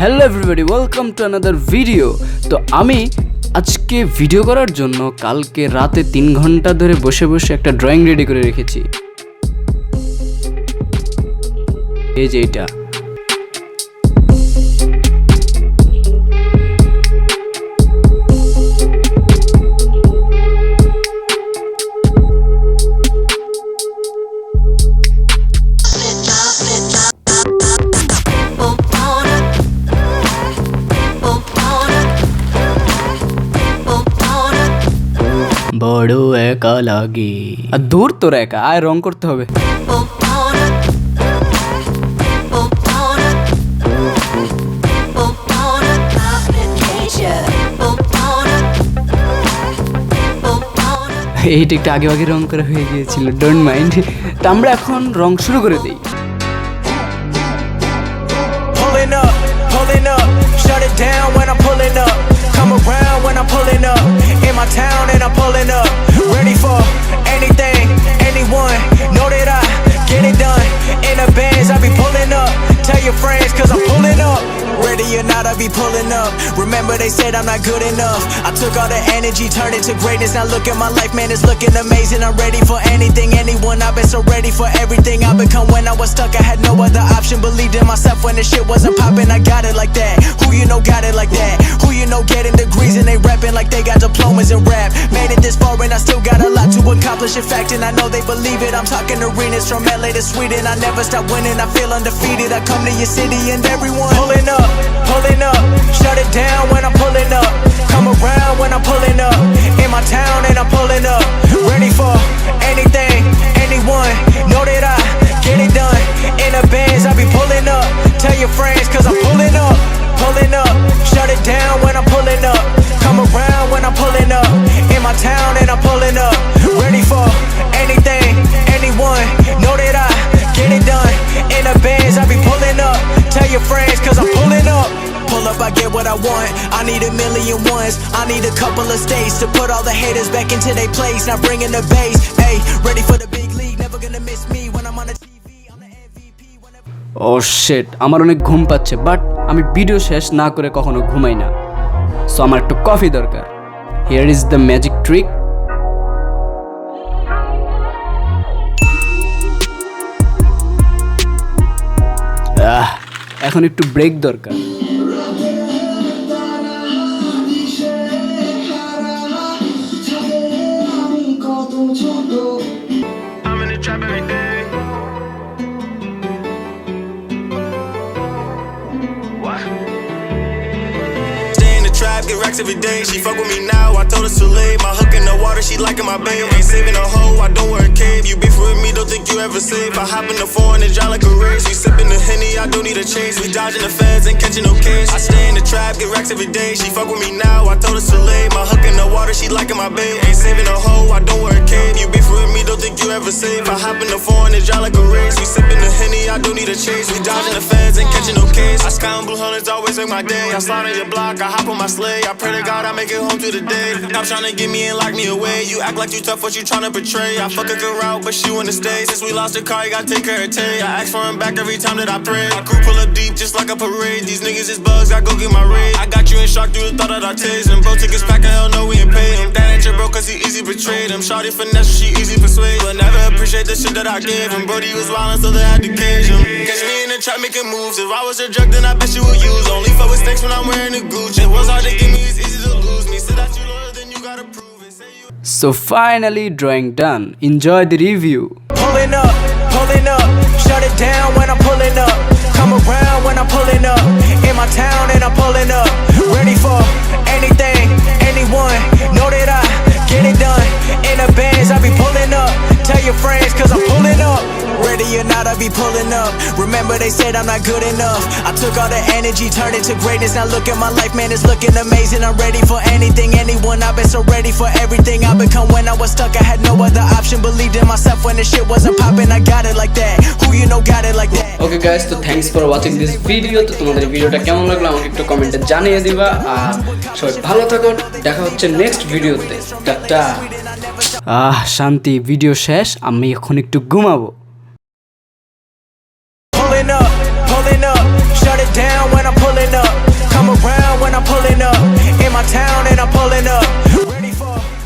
Hello everybody, welcome to another video. তো আমি আজকে ভিডিও করার জন্য কালকে রাতে 3 ঘন্টা ধরে বসে বসে একটা ড্রয়িং রেডি করে রেখেছি। এই যে এটা বড় একা লাগে। আর দূর তোর একা আয়, রং করতে হবে। এইটা একটু আগে আগে রং করা হয়ে গিয়েছিল, ডোন্ট মাইন্ড। তো আমরা এখন রং শুরু করে দিই। Shut it down when I'm pulling up. Come around when I'm pulling up. In my town and I'm pulling up. Ready for anything, anyone. Know that I get it done. In the bands I be pulling up. Tell your friends cause I'm pulling up. Ready or not I be pulling up. Remember they said I'm not good enough. I took all the energy, turned it to greatness. Now look at my life, man, it's looking amazing. I'm ready for anything, anyone. I've been so ready for everything I become. When I was stuck I had no other option. Believed in myself when the shit wasn't popping. I got it like that. Who you know got it like that? Who you know getting degrees and they rapping like they got diplomas in rap. Made it this far and I still got a lot to accomplish. In fact, and I know they believe it. I'm talking arenas from LA to Sweden. I never stop winning, I feel undefeated. I come to your city and everyone pulling up, pulling up. Shut it down when I'm pulling up. Come around when I'm pulling up. In my town and I'm pulling up. Ready for anything, anyone. Know that I get it done. In the bands I be pulling up. Tell your friends cause I'm pulling up. Pulling up, shut it down when I'm pulling up. Come around when I'm pulling up. In my town and I'm pulling up. Ready for anything, anyone. Know that I get it done. In the bands I be pulling up. Tell your friends cause I'm pulling up. Pull up, I get what I want. I need a million ones. I need a couple of states to put all the haters back into their place. Now bringing the bass, hey, ready for the big league. Never gonna miss me when I'm on the TV. I'm the MVP whenever. Oh shit, আমার অনেক ঘুম পাচ্ছে, but আমি video শেষ না করে কখনো ঘুমাই না। সো আমার একটু কফি দরকার। Here is the magic trick. এখন একটু ব্রেক দরকার। Get racks every day, she fuck with me now, I told her to lay. My hook in the water, she liking my babe. Ain't saving a hoe, I don't wear a cave. You beef with me, don't think you ever save. I hop in the foreign and drive like a race. We sipping the Henny, I don't need a chase. We dodging the feds, ain't catching no case. I stay in the trap, get racks every day. She fuck with me now, I told her to lay. My hook in the water, she liking my babe. Ain't saving a hoe, I don't wear a cave. You beef with me, don't think you ever save. I hop in the foreign and drive like a race. We sipping the Henny, I don't need a chase. We dodging the feds, ain't catching no case. I sky on blue hundreds, always make my day. I slide on your block, I hop on my sleigh. I pray to God I make it home to the day. Stop tryna get me and lock me away. You act like you tough, what you tryna betray. I fuck a good route, but she wanna stay. Since we lost the car, you gotta take care of Tay. I ask for him back every time that I pray. My crew pull up deep just like a parade. These niggas is bugs, I go get my raid. I got you in shock through the thought that I taste. And bro tickets back, hell no, we ain't pay him. That ain't your bro, cause he easy betrayed him. Shawty finesse, she easy persuade. But never appreciate the shit that I gave him. Brody was wildin', so they had to cage him. Catch me in the trap making moves. If I was a drug, then I bet you would use. Only fuck with snakes when I'm wearing a Gucci. It was hard to get me, it's easy to lose me. Say that you loyal, then you gotta prove it. Say you. So finally drawing done. Enjoy the review. Pulling up, shut it down when I'm pulling up. Come around when I'm pulling up. In my town and I'm pulling up. Ready for anything, anyone. Know that I get it done. In the bands I be pulling up. Tell your friends cause I'm pulling up. Ready or not I be pulling up. Remember they said I'm not good enough. I took all the energy, turned it to greatness. Now look at my life, man, it's looking amazing. I'm ready for anything, anyone. I've been so ready for everything I become. When I was stuck I had no other option. Believed in myself when the shit wasn't popping. I got it like that. Who you know got it like that. Okay guys, so thanks for watching this video. তো তোমাদের ভিডিওটা কেমন লাগলো আমাকে একটু কমেন্টে জানিয়ে দিবা। আর সবাই ভালো থাকো, দেখা হচ্ছে নেক্সট ভিডিওতে। টাটা। শান্তি, ভিডিও শেষ, আমি এখন একটু ঘুমাবো।